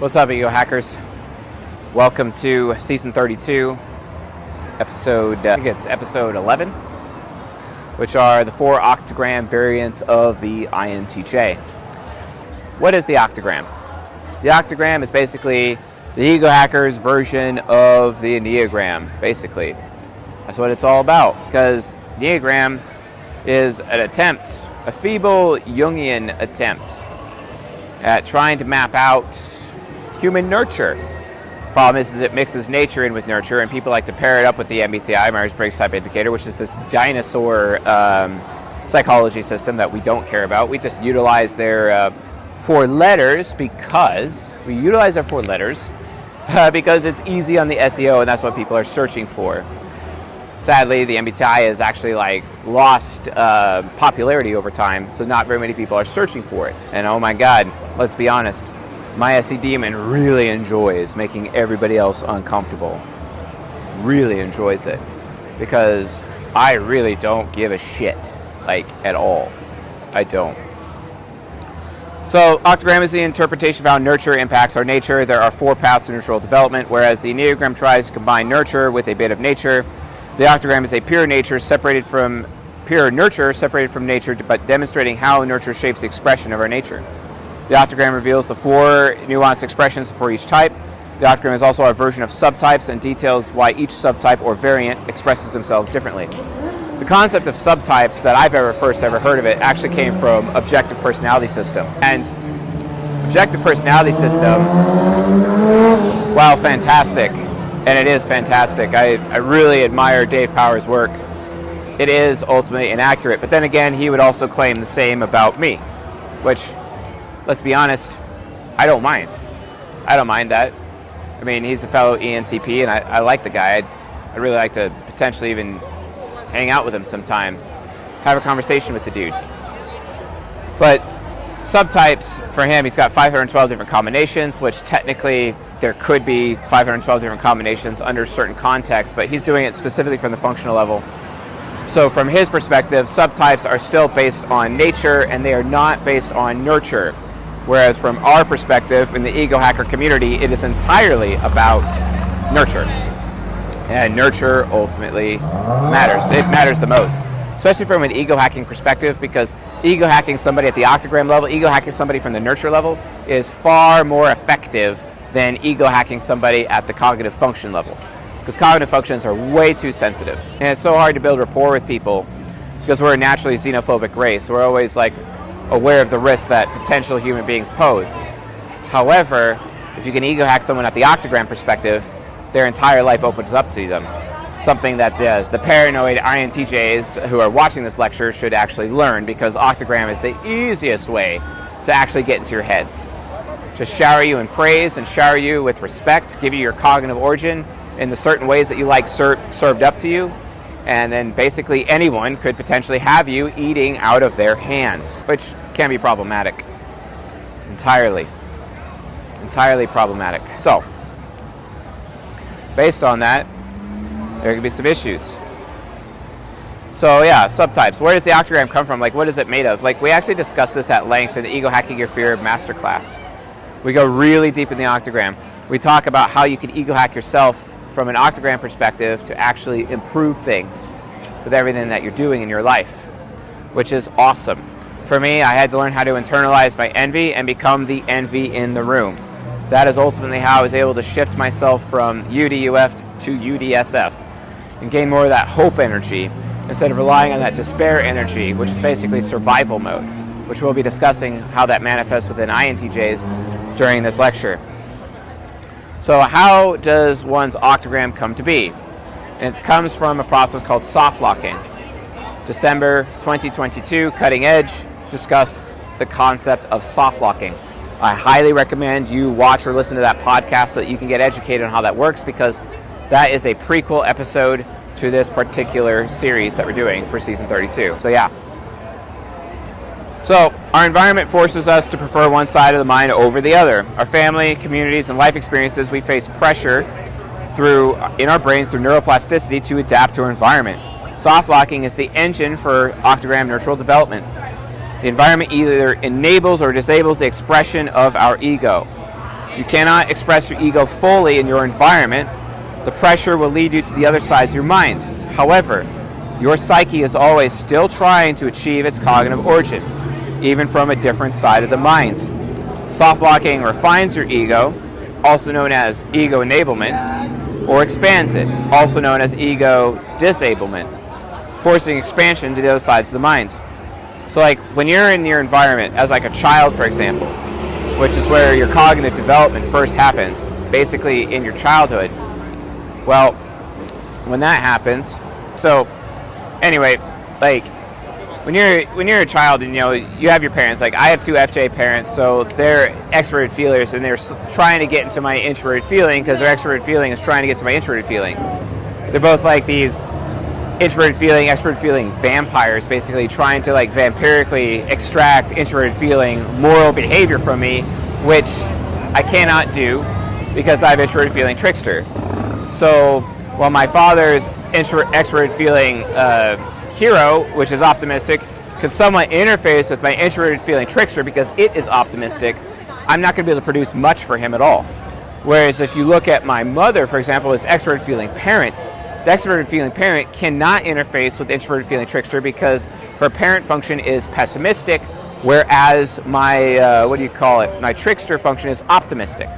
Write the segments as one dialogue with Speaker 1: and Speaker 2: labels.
Speaker 1: What's up, ego hackers? Welcome to season 32, episode 11, which are the 4 Octagram variants of the INTJ. What is the Octagram? The Octagram is basically the ego hacker's version of the Enneagram, basically. That's what it's all about, because the Enneagram is an attempt, a feeble Jungian attempt at trying to map out human nurture. Problem is it mixes nature in with nurture, and people like to pair it up with the MBTI, Myers-Briggs Type Indicator, which is this dinosaur psychology system that we don't care about. We just utilize their 4 letters because because it's easy on the SEO, and that's what people are searching for. Sadly, the MBTI has actually lost popularity over time, so not very many people are searching for it. And oh my God, let's be honest, my SE demon really enjoys making everybody else uncomfortable. Really enjoys it. Because I really don't give a shit, at all. I don't. So, Octagram is the interpretation of how nurture impacts our nature. There are 4 paths to neutral development, whereas the Enneagram tries to combine nurture with a bit of nature. The Octagram is a pure nurture separated from nature, but demonstrating how nurture shapes the expression of our nature. The Octagram reveals the 4 nuanced expressions for each type. The Octagram is also a version of subtypes and details why each subtype or variant expresses themselves differently. The concept of subtypes that I've first ever heard of it actually came from Objective Personality System. And Objective Personality System, while fantastic, and it is fantastic, I really admire Dave Power's work, it is ultimately inaccurate. But then again, he would also claim the same about me, which, let's be honest, I don't mind. I don't mind that. I mean, he's a fellow ENTP, and I like the guy. I'd really like to potentially even hang out with him sometime, have a conversation with the dude. But subtypes, for him, he's got 512 different combinations, which technically there could be 512 different combinations under certain contexts, but he's doing it specifically from the functional level. So from his perspective, subtypes are still based on nature, and they are not based on nurture. Whereas from our perspective, in the ego hacker community, it is entirely about nurture. And nurture ultimately matters. It matters the most. Especially from an ego hacking perspective, because ego hacking somebody at the Octagram level, ego hacking somebody from the nurture level is far more effective than ego hacking somebody at the cognitive function level. Because cognitive functions are way too sensitive. And it's so hard to build rapport with people because we're a naturally xenophobic race. We're always aware of the risks that potential human beings pose. However, if you can ego hack someone at the Octagram perspective, their entire life opens up to them. Something that the paranoid INTJs who are watching this lecture should actually learn, because Octagram is the easiest way to actually get into your heads. Just shower you in praise and shower you with respect, give you your cognitive origin in the certain ways that you like served up to you. And then basically anyone could potentially have you eating out of their hands, which can be problematic. Entirely problematic. So, based on that, there could be some issues. So yeah, subtypes. Where does the Octagram come from? What is it made of? We actually discussed this at length in the Ego Hacking Your Fear Masterclass. We go really deep in the Octagram. We talk about how you can ego hack yourself from an Octagram perspective to actually improve things with everything that you're doing in your life, which is awesome. For me, I had to learn how to internalize my envy and become the envy in the room. That is ultimately how I was able to shift myself from UDUF to UDSF and gain more of that hope energy instead of relying on that despair energy, which is basically survival mode, which we'll be discussing how that manifests within INTJs during this lecture. So how does one's Octagram come to be? And it comes from a process called soft locking. December 2022, Cutting Edge discussed the concept of soft locking. I highly recommend you watch or listen to that podcast so that you can get educated on how that works, because that is a prequel episode to this particular series that we're doing for season 32. So yeah. So our environment forces us to prefer one side of the mind over the other. Our family, communities, and life experiences, we face pressure in our brains through neuroplasticity to adapt to our environment. Soft locking is the engine for Octagram neutral development. The environment either enables or disables the expression of our ego. If you cannot express your ego fully in your environment, the pressure will lead you to the other sides of your mind. However, your psyche is always still trying to achieve its cognitive origin, even from a different side of the mind. Soft-locking refines your ego, also known as ego enablement, or expands it, also known as ego disablement, forcing expansion to the other sides of the mind. So like when you're in your environment as like a child, for example, which is where your cognitive development first happens, basically in your childhood. Well, when that happens, so anyway, like when you're a child and you have your parents, like I have two FJ parents, so they're extroverted feelers and they're trying to get into my introverted feeling because their extroverted feeling is trying to get to my introverted feeling. They're both like these introverted feeling, extroverted feeling vampires, basically trying to like vampirically extract introverted feeling moral behavior from me, which I cannot do because I have introverted feeling trickster. So while my father's extroverted feeling hero, which is optimistic, could somewhat interface with my introverted feeling trickster because it is optimistic, I'm not going to be able to produce much for him at all. Whereas if you look at my mother, for example, as extroverted feeling parent, the extroverted feeling parent cannot interface with the introverted feeling trickster because her parent function is pessimistic, whereas my, my trickster function is optimistic.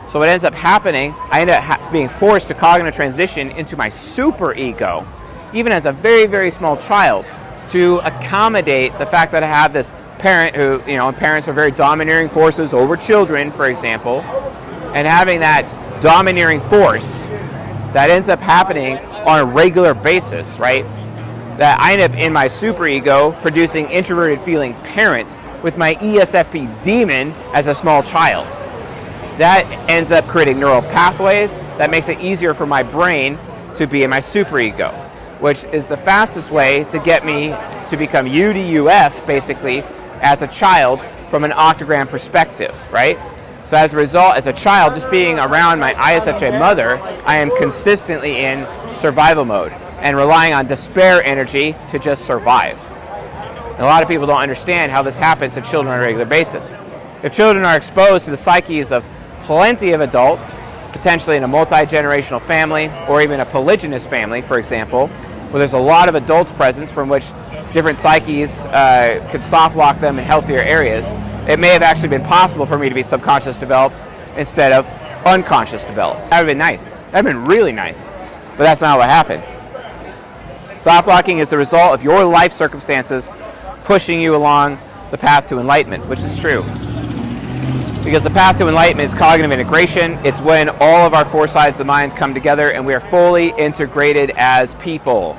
Speaker 1: So what ends up happening, I end up being forced to cognitive transition into my superego, even as a very, very small child, to accommodate the fact that I have this parent who, and parents are very domineering forces over children, for example, and having that domineering force that ends up happening on a regular basis, right? That I end up in my superego producing introverted feeling parent with my ESFP demon as a small child. That ends up creating neural pathways that makes it easier for my brain to be in my superego, which is the fastest way to get me to become U to UF, basically, as a child from an Octagram perspective, right? So as a result, as a child, just being around my ISFJ mother, I am consistently in survival mode and relying on despair energy to just survive. And a lot of people don't understand how this happens to children on a regular basis. If children are exposed to the psyches of plenty of adults, potentially in a multi-generational family or even a polygynous family, for example, where there's a lot of adults present from which different psyches could soft lock them in healthier areas, it may have actually been possible for me to be subconscious developed instead of unconscious developed. That would have been nice. That would have been really nice. But that's not what happened. Soft locking is the result of your life circumstances pushing you along the path to enlightenment, which is true. Because the path to enlightenment is cognitive integration. It's when all of our four sides of the mind come together and we are fully integrated as people.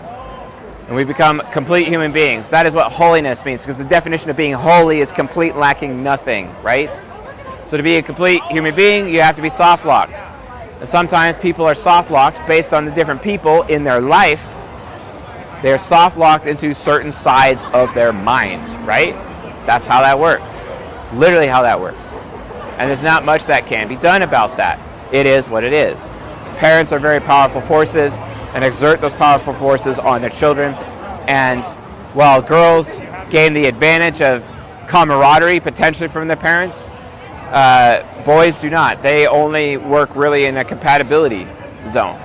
Speaker 1: And we become complete human beings. That is what holiness means, because the definition of being holy is complete, lacking nothing, right? So to be a complete human being, you have to be soft-locked. And sometimes people are soft-locked based on the different people in their life. They're soft-locked into certain sides of their mind, right? That's how that works. Literally how that works. And there's not much that can be done about that. It is what it is. Parents are very powerful forces and exert those powerful forces on their children. And while girls gain the advantage of camaraderie potentially from their parents, boys do not. They only work really in a compatibility zone.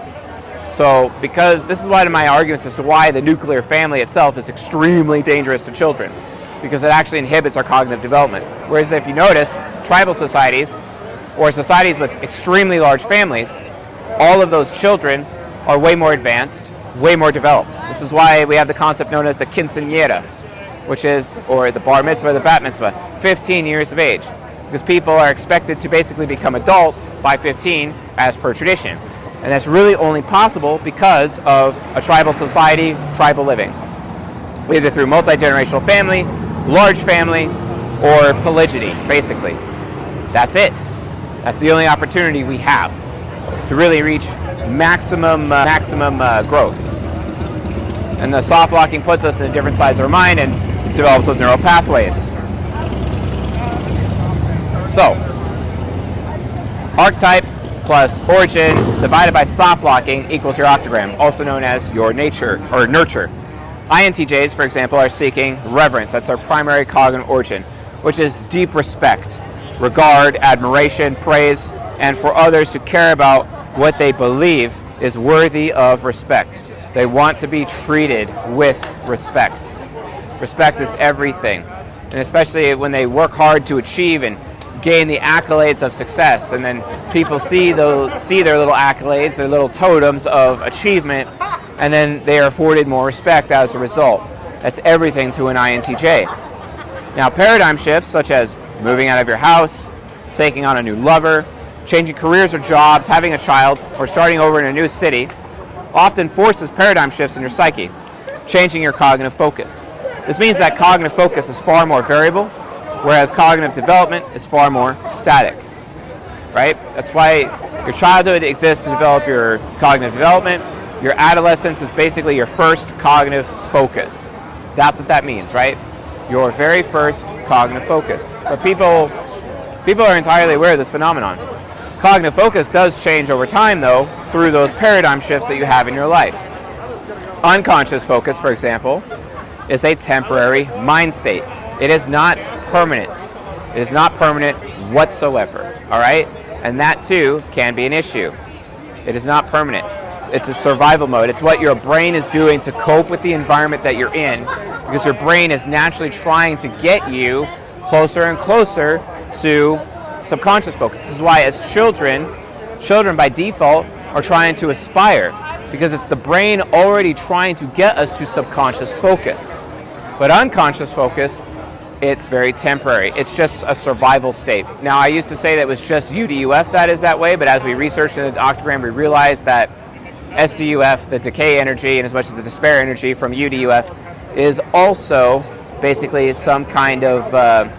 Speaker 1: So because this is one of my arguments as to why the nuclear family itself is extremely dangerous to children, because it actually inhibits our cognitive development. Whereas if you notice, tribal societies or societies with extremely large families, all of those children are way more advanced, way more developed. This is why we have the concept known as the quinceañera, which is, or the bar mitzvah, the bat mitzvah, 15 years of age. Because people are expected to basically become adults by 15 as per tradition. And that's really only possible because of a tribal society, tribal living. Either through multi-generational family, large family, or polygyny, basically. That's it. That's the only opportunity we have to really reach maximum growth. And the soft locking puts us in the different sides of our mind and develops those neural pathways. So, archetype plus origin divided by soft locking equals your octagram, also known as your nature or nurture. INTJs, for example, are seeking reverence. That's our primary cognitive origin, which is deep respect, regard, admiration, praise, and for others to care about what they believe is worthy of respect. They want to be treated with respect. Respect is everything, and especially when they work hard to achieve and gain the accolades of success, and then people see their little accolades, their little totems of achievement, and then they are afforded more respect as a result. That's everything to an INTJ. Now, paradigm shifts such as moving out of your house, taking on a new lover, changing careers or jobs, having a child, or starting over in a new city often forces paradigm shifts in your psyche, changing your cognitive focus. This means that cognitive focus is far more variable, whereas cognitive development is far more static, right? That's why your childhood exists to develop your cognitive development. Your adolescence is basically your first cognitive focus. That's what that means, right? Your very first cognitive focus. But people are entirely aware of this phenomenon. Cognitive focus does change over time, though, through those paradigm shifts that you have in your life. Unconscious focus, for example, is a temporary mind state. It is not permanent. It is not permanent whatsoever, all right? And that, too, can be an issue. It is not permanent. It's a survival mode. It's what your brain is doing to cope with the environment that you're in, because your brain is naturally trying to get you closer and closer to subconscious focus. This is why as children by default are trying to aspire, because it's the brain already trying to get us to subconscious focus. But unconscious focus, it's very temporary. It's just a survival state. Now, I used to say that it was just UDUF that is that way, but as we researched in the Octagram, we realized that SDUF, the decay energy, and as much as the despair energy from UDUF, is also basically some kind of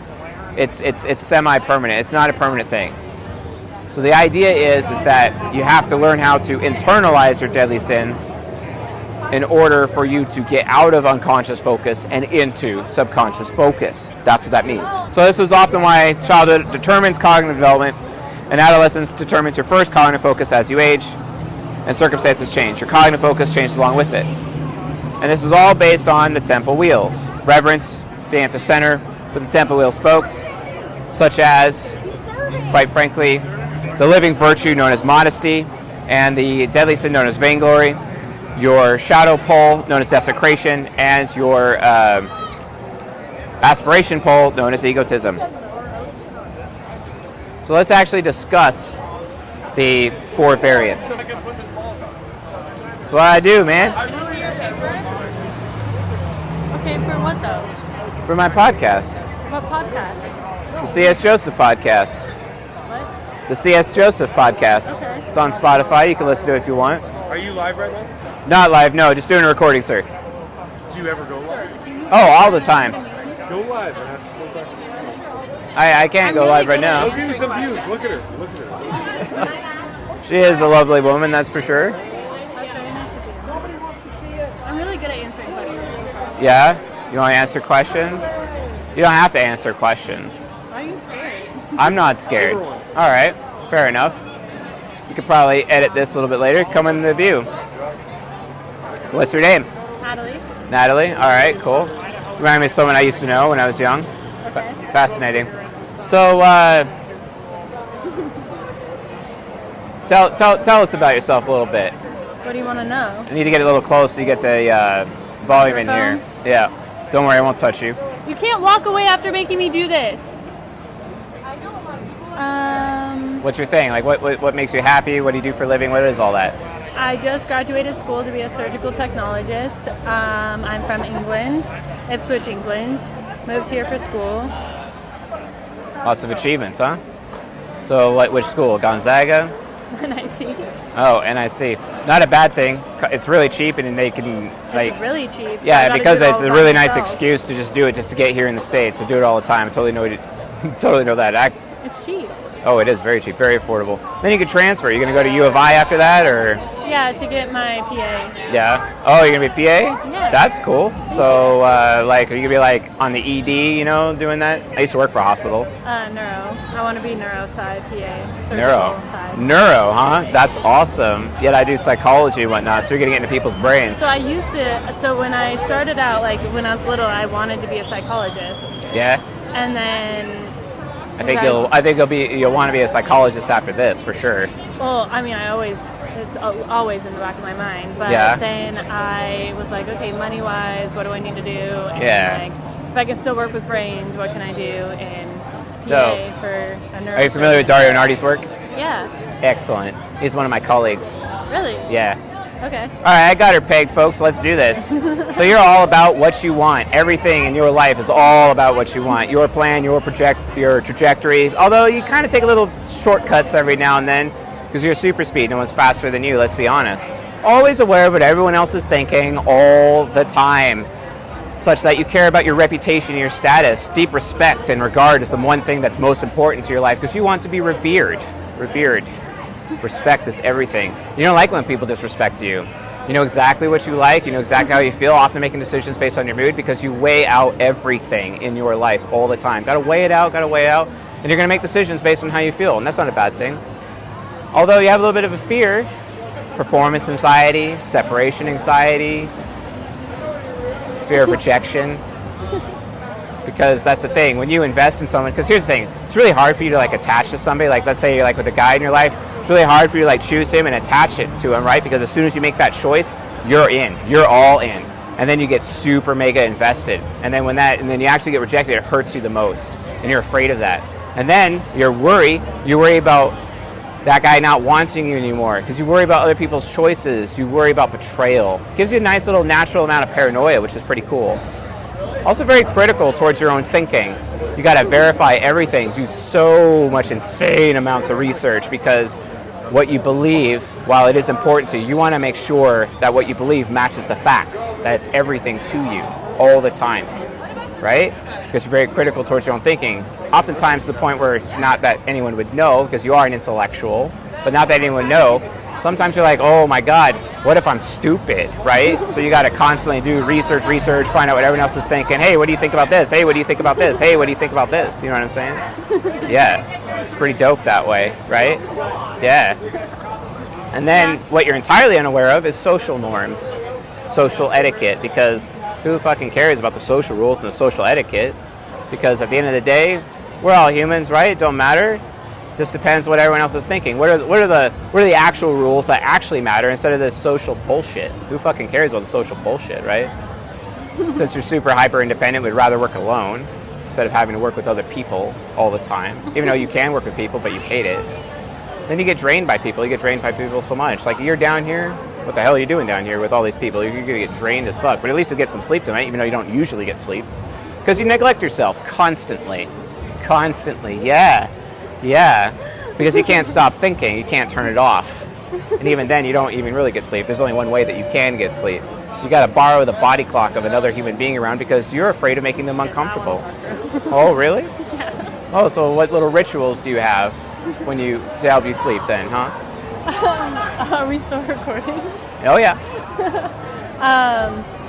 Speaker 1: it's semi-permanent. It's not a permanent thing. So the idea is that you have to learn how to internalize your deadly sins in order for you to get out of unconscious focus and into subconscious focus. That's what that means. So this is often why childhood determines cognitive development, and adolescence determines your first cognitive focus as you age, and circumstances change. Your cognitive focus changes along with it. And this is all based on the temple wheels. Reverence being at the center with the temple wheel spokes, such as, quite frankly, the living virtue known as modesty, and the deadly sin known as vainglory, your shadow pole known as desecration, and your aspiration pole known as egotism. So let's actually discuss the 4 variants. That's what I do, man.
Speaker 2: Okay, for what though?
Speaker 1: For my podcast.
Speaker 2: What podcast?
Speaker 1: The C.S. Joseph podcast.
Speaker 2: What?
Speaker 1: The C.S. Joseph podcast.
Speaker 2: Okay.
Speaker 1: It's on Spotify. You can listen to it if you want.
Speaker 3: Are you live right now?
Speaker 1: Not live, no. Just doing a recording, sir.
Speaker 3: Do you ever go live?
Speaker 1: Oh, all the time.
Speaker 3: Go live and ask some questions.
Speaker 1: I can't go live right now.
Speaker 3: I'll give you some views. Look at her. Look at her.
Speaker 1: She is a lovely woman, that's for sure.
Speaker 2: That's very nice of you. I'm really good at answering questions.
Speaker 1: Yeah? You want to answer questions? You don't have to answer questions.
Speaker 2: Why are you scared?
Speaker 1: I'm not scared. All right, fair enough. You could probably edit this a little bit later. Come in the view. What's your name?
Speaker 2: Natalie.
Speaker 1: Natalie? All right, cool. Remind me of someone I used to know when I was young.
Speaker 2: Okay.
Speaker 1: Fascinating. So, tell us about yourself a little bit.
Speaker 2: What do you want to know?
Speaker 1: I need to get a little close so you get the volume in here.
Speaker 2: Microphone?
Speaker 1: Yeah. Don't worry, I won't touch you.
Speaker 2: You can't walk away after making me do this.
Speaker 1: What's your thing? Like, what makes you happy? What do you do for a living? What is all that?
Speaker 2: I just graduated school to be a surgical technologist. I'm from England, Ipswich, England. Moved here for school.
Speaker 1: Lots of achievements, huh? So, which school? Gonzaga?
Speaker 2: NIC.
Speaker 1: Oh, NIC. Not a bad thing. It's really cheap, and they can
Speaker 2: It's really cheap. So I
Speaker 1: yeah,
Speaker 2: gotta
Speaker 1: because
Speaker 2: do it
Speaker 1: it's
Speaker 2: all
Speaker 1: a
Speaker 2: by
Speaker 1: really nice
Speaker 2: myself.
Speaker 1: excuse to just do it, just to get here in the States. To do it all the time. I totally know that.
Speaker 2: It's cheap.
Speaker 1: Oh, it is very cheap, very affordable. Then you can transfer. You're gonna go to U of I after that, or?
Speaker 2: Yeah, to get my PA.
Speaker 1: Yeah. Oh, you're gonna be a PA?
Speaker 2: Yeah.
Speaker 1: That's cool. So, like, are you gonna be like on the ED, doing that? I used to work for a hospital.
Speaker 2: Neuro. I want to be neuro side PA. Surgical
Speaker 1: Neuro.
Speaker 2: side.
Speaker 1: Neuro, huh? That's awesome. Yet I do psychology and whatnot, so you're gonna get into people's brains.
Speaker 2: So I used to. So when I started out, like when I was little, I wanted to be a psychologist,
Speaker 1: Yeah.
Speaker 2: and then
Speaker 1: I think you'll want to be a psychologist after this for sure.
Speaker 2: Well, I mean, it's always in the back of my mind. But then I was like, okay, money-wise, what do I need to do? And like, if I can still work with brains, what can I do in PA for a neurosurgeon?
Speaker 1: Are you familiar with Dario Nardi's work?
Speaker 2: Yeah.
Speaker 1: Excellent. He's one of my colleagues.
Speaker 2: Really?
Speaker 1: Yeah.
Speaker 2: Okay.
Speaker 1: All right, I got her pegged, folks. Let's do this. So you're all about what you want. Everything in your life is all about what you want. Your plan, your trajectory. Although you kind of take a little shortcuts every now and then because you're super speed. No one's faster than you, let's be honest. Always aware of what everyone else is thinking all the time, such that you care about your reputation and your status. Deep respect and regard is the one thing that's most important to your life because you want to be revered. Respect is everything. You don't like when people disrespect you. You know exactly what you like. You know exactly how you feel, often making decisions based on your mood because you weigh out everything in your life all the time. Got to weigh it out, and you're going to make decisions based on how you feel, and that's not a bad thing. Although you have a little bit of a fear, performance anxiety, separation anxiety, fear of rejection. Because that's the thing, when you invest in someone, because here's the thing, it's really hard for you to like attach to somebody, like let's say you're like with a guy in your life, it's really hard for you to like choose him and attach it to him, right? Because as soon as you make that choice, you're all in. And then you get super mega invested. And then you actually get rejected, it hurts you the most. And you're afraid of that. And then you worry about that guy not wanting you anymore because you worry about other people's choices, you worry about betrayal. It gives you a nice little natural amount of paranoia, which is pretty cool. Also very critical towards your own thinking. You got to verify everything, do so much insane amounts of research because what you believe, while it is important to you, you want to make sure that what you believe matches the facts, that it's everything to you all the time, right? Because you're very critical towards your own thinking. Oftentimes to the point where not that anyone would know, because you are an intellectual, but not that anyone would know. Sometimes you're like, oh my God, what if I'm stupid, right? So you got to constantly do research, find out what everyone else is thinking. Hey, what do you think about this? Hey, what do you think about this? Hey, what do you think about this? You know what I'm saying? Yeah, it's pretty dope that way, right? Yeah. And then what you're entirely unaware of is social norms, social etiquette, because who fucking cares about the social rules and the social etiquette? Because at the end of the day, we're all humans, right? It don't matter. Just depends what everyone else is thinking. What are the actual rules that actually matter instead of this social bullshit? Who fucking cares about the social bullshit, right? Since you're super hyper independent, we'd rather work alone instead of having to work with other people all the time. Even though you can work with people, but you hate it. Then you get drained by people. You get drained by people so much. Like you're down here, what the hell are you doing down here with all these people? You're gonna get drained as fuck. But at least you'll get some sleep tonight, even though you don't usually get sleep. Because you neglect yourself constantly. Yeah, because you can't stop thinking, you can't turn it off. And even then, you don't even really get sleep. There's only one way that you can get sleep. You got to borrow the body clock of another human being around because you're afraid of making them uncomfortable. Oh, really?
Speaker 2: Yeah.
Speaker 1: Oh, so what little rituals do you have to help you sleep then, huh?
Speaker 2: Are we still recording?
Speaker 1: Oh, yeah.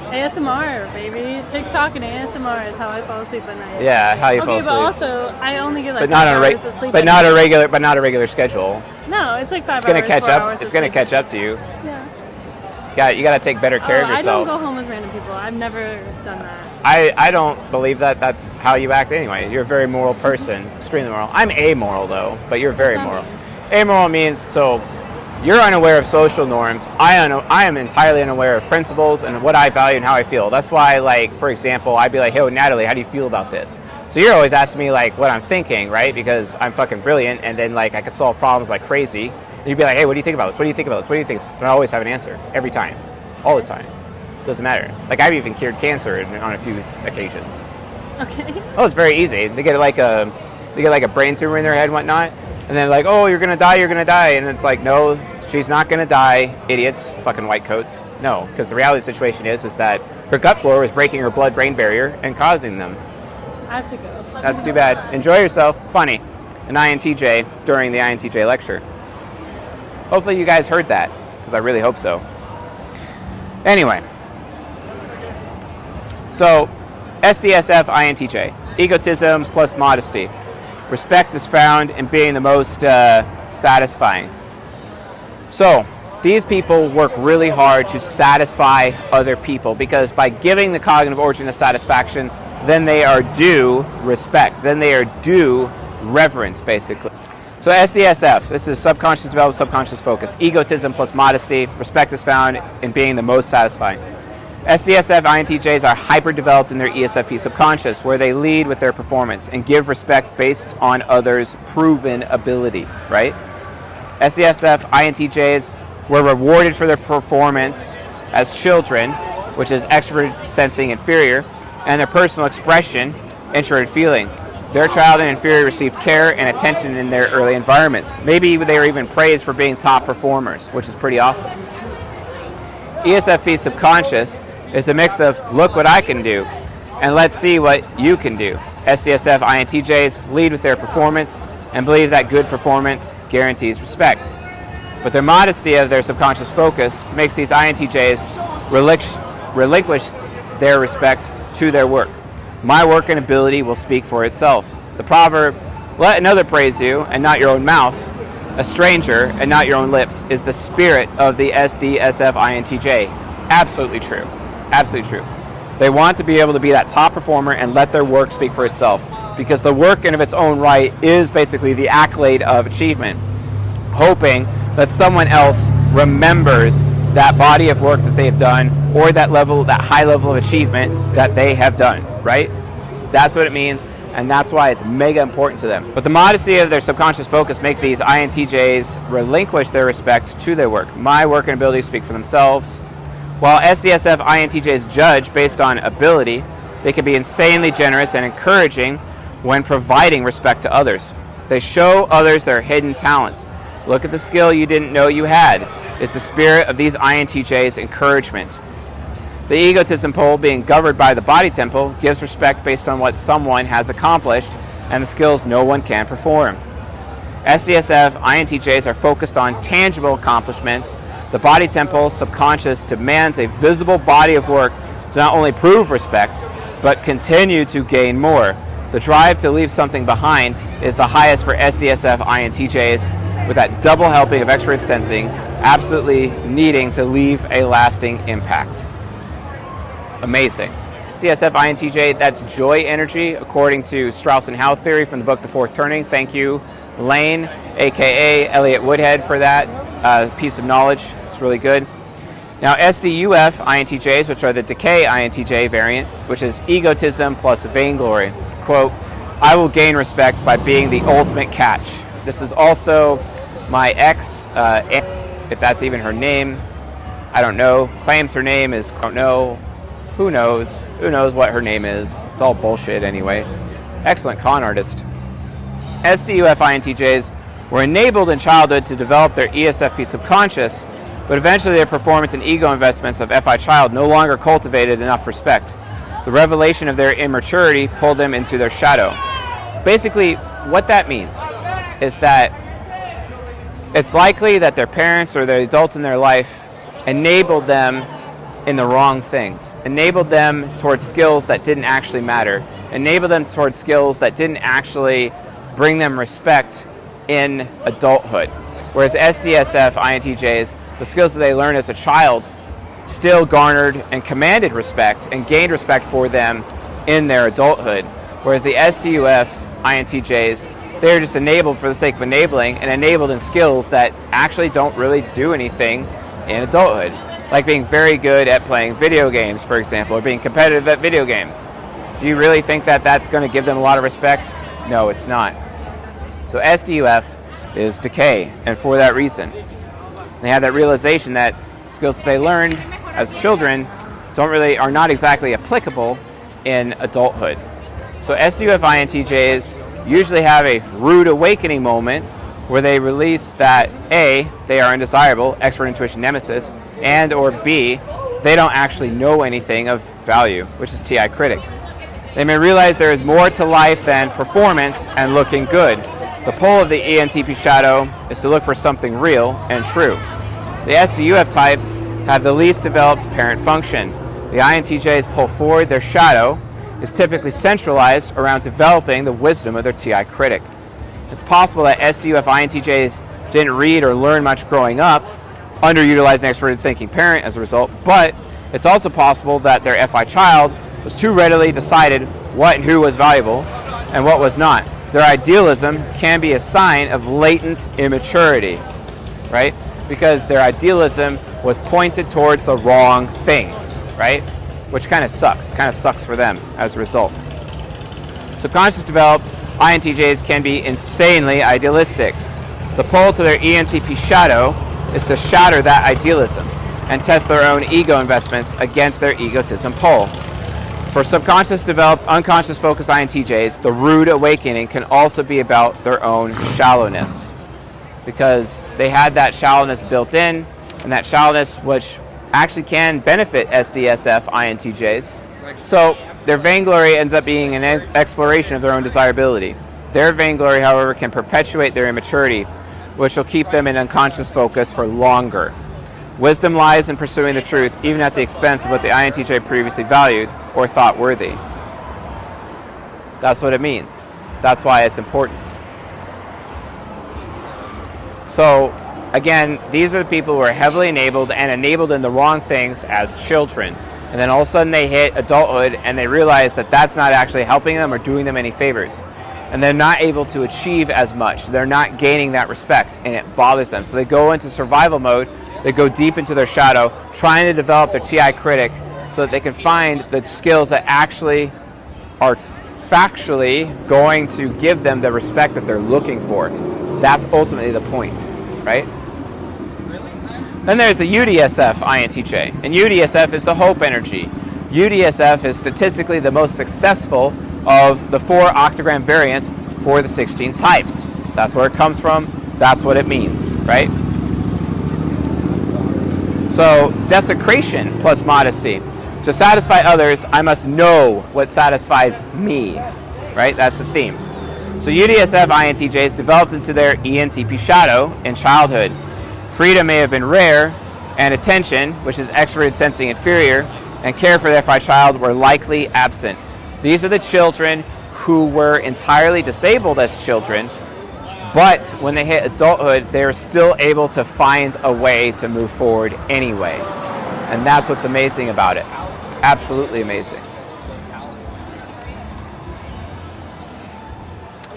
Speaker 2: ASMR, baby. TikTok and ASMR is how I fall asleep at night.
Speaker 1: Yeah, how you fall asleep.
Speaker 2: Okay, but also I only get like
Speaker 1: but not
Speaker 2: 5
Speaker 1: on
Speaker 2: hours of sleep.
Speaker 1: But not a regular schedule.
Speaker 2: No, it's like 5
Speaker 1: It's gonna
Speaker 2: hours.
Speaker 1: catch
Speaker 2: 4
Speaker 1: up.
Speaker 2: hours
Speaker 1: It's
Speaker 2: of
Speaker 1: gonna
Speaker 2: sleep.
Speaker 1: catch up to you.
Speaker 2: Yeah.
Speaker 1: You gotta take better care of
Speaker 2: I
Speaker 1: yourself.
Speaker 2: don't go home with random people. I've never done that.
Speaker 1: I don't believe that that's how you act anyway. You're a very moral person, extremely moral. I'm amoral though, but you're very
Speaker 2: What's that
Speaker 1: moral.
Speaker 2: mean?
Speaker 1: Amoral means so you're unaware of social norms. I am entirely unaware of principles and what I value and how I feel. That's why, like, for example, I'd be like, hey, Natalie, how do you feel about this? So you're always asking me, like, what I'm thinking, right? Because I'm fucking brilliant, and then, like, I could solve problems like crazy. And you'd be like, hey, what do you think about this? What do you think about this? What do you think? And I always have an answer, every time, all the time. Doesn't matter. Like, I've even cured cancer on a few occasions.
Speaker 2: Okay.
Speaker 1: Oh, it's very easy. They get like a brain tumor in their head and whatnot, and then like, oh, you're gonna die, and it's like, no, she's not gonna die, idiots, fucking white coats. No, because the reality of the situation is that her gut flora was breaking her blood-brain barrier and causing them.
Speaker 2: I have to go.
Speaker 1: That's too bad. Enjoy yourself. Funny. An INTJ during the INTJ lecture. Hopefully you guys heard that, because I really hope so. Anyway. So, SDSF INTJ. Egotism plus modesty. Respect is found in being the most satisfying. So, these people work really hard to satisfy other people because by giving the cognitive origin of satisfaction, then they are due respect. Then they are due reverence, basically. So SDSF, this is subconscious developed, subconscious focus. Egotism plus modesty. Respect is found in being the most satisfying. SDSF INTJs are hyper-developed in their ESFP subconscious, where they lead with their performance and give respect based on others' proven ability, right? SDSF INTJs were rewarded for their performance as children, which is extroverted sensing inferior, and their personal expression, introverted feeling. Their child and inferior received care and attention in their early environments. Maybe they were even praised for being top performers, which is pretty awesome. ESFP subconscious is a mix of look what I can do and let's see what you can do. SDSF INTJs lead with their performance and believe that good performance guarantees respect. But their modesty of their subconscious focus makes these INTJs relinquish their respect to their work. My work and ability will speak for itself. The proverb, let another praise you and not your own mouth, a stranger and not your own lips, is the spirit of the SDSF INTJ. Absolutely true. Absolutely true. They want to be able to be that top performer and let their work speak for itself, because the work in of its own right is basically the accolade of achievement, hoping that someone else remembers that body of work that they have done, or that high level of achievement that they have done, right? That's what it means, and that's why it's mega important to them. But the modesty of their subconscious focus make these INTJs relinquish their respect to their work. My work and ability speak for themselves. While SDSF INTJs judge based on ability, they can be insanely generous and encouraging when providing respect to others. They show others their hidden talents. Look at the skill you didn't know you had. It's the spirit of these INTJs' encouragement. The egotism pole, being governed by the body temple, gives respect based on what someone has accomplished and the skills no one can perform. SDSF INTJs are focused on tangible accomplishments. The body temple subconscious demands a visible body of work to not only prove respect, but continue to gain more. The drive to leave something behind is the highest for SDSF INTJs, with that double helping of extroverted sensing, absolutely needing to leave a lasting impact. Amazing. CSF INTJ, that's joy energy, according to Strauss and Howe theory from the book The Fourth Turning. Thank you, Lane, aka Elliot Woodhead, for that piece of knowledge. It's really good. Now, SDUF INTJs, which are the decay INTJ variant, which is egotism plus vainglory. Quote, I will gain respect by being the ultimate catch. This is also my ex, if that's even her name, I don't know, claims her name is, don't know, who knows what her name is. It's all bullshit anyway. Excellent con artist. SDUF INTJs were enabled in childhood to develop their ESFP subconscious, but eventually their performance and ego investments of FI child no longer cultivated enough respect. The revelation of their immaturity pulled them into their shadow. Basically, what that means is that it's likely that their parents or the adults in their life enabled them in the wrong things, enabled them towards skills that didn't actually matter, enabled them towards skills that didn't actually bring them respect in adulthood. Whereas SDSF INTJs, the skills that they learned as a child still garnered and commanded respect and gained respect for them in their adulthood. Whereas the SDUF INTJs, they're just enabled for the sake of enabling and enabled in skills that actually don't really do anything in adulthood. Like being very good at playing video games, for example, or being competitive at video games. Do you really think that that's going to give them a lot of respect? No, it's not. So SDUF is decay, and for that reason. They have that realization that skills that they learned as children are not exactly applicable in adulthood. So SDUF INTJs usually have a rude awakening moment where they release that A, they are undesirable, expert intuition nemesis, and or B, they don't actually know anything of value, which is TI critic. They may realize there is more to life than performance and looking good. The pull of the ENTP shadow is to look for something real and true. The SDUF types have the least developed parent function. The INTJs pull forward their shadow is typically centralized around developing the wisdom of their TI critic. It's possible that SDUF INTJs didn't read or learn much growing up, underutilizing extroverted thinking parent as a result, but it's also possible that their FI child was too readily decided what and who was valuable and what was not. their idealism can be a sign of latent immaturity, right? Because their idealism was pointed towards the wrong things, right? Which kind of sucks for them as a result. Subconscious developed INTJs can be insanely idealistic. The pull to their ENTP shadow is to shatter that idealism and test their own ego investments against their egotism pull. For subconscious developed, unconscious focused INTJs, the rude awakening can also be about their own shallowness, because they had that shallowness built in, and that shallowness which actually can benefit SDSF INTJs. So their vainglory ends up being an exploration of their own desirability. Their vainglory, however, can perpetuate their immaturity, which will keep them in unconscious focus for longer. Wisdom lies in pursuing the truth, even at the expense of what the INTJ previously valued or thought worthy. That's what it means. That's why it's important. So, again, these are the people who are heavily enabled and enabled in the wrong things as children. And then all of a sudden they hit adulthood and they realize that that's not actually helping them or doing them any favors. And they're not able to achieve as much. They're not gaining that respect, and it bothers them. So they go into survival mode. They go deep into their shadow, trying to develop their TI critic so that they can find the skills that actually are factually going to give them the respect that they're looking for. That's ultimately the point, right? Then there's the UDSF INTJ, and UDSF is the hope energy. UDSF is statistically the most successful of the 4 octagram variants for the 16 types. That's where it comes from. That's what it means, right? So, desecration plus modesty. To satisfy others, I must know what satisfies me, right? That's the theme. So UDSF INTJs developed into their ENTP shadow in childhood. Freedom may have been rare, and attention, which is extroverted sensing inferior, and care for their child were likely absent. These are the children who were entirely disabled as children, but when they hit adulthood, they are still able to find a way to move forward anyway. And that's what's amazing about it. Absolutely amazing.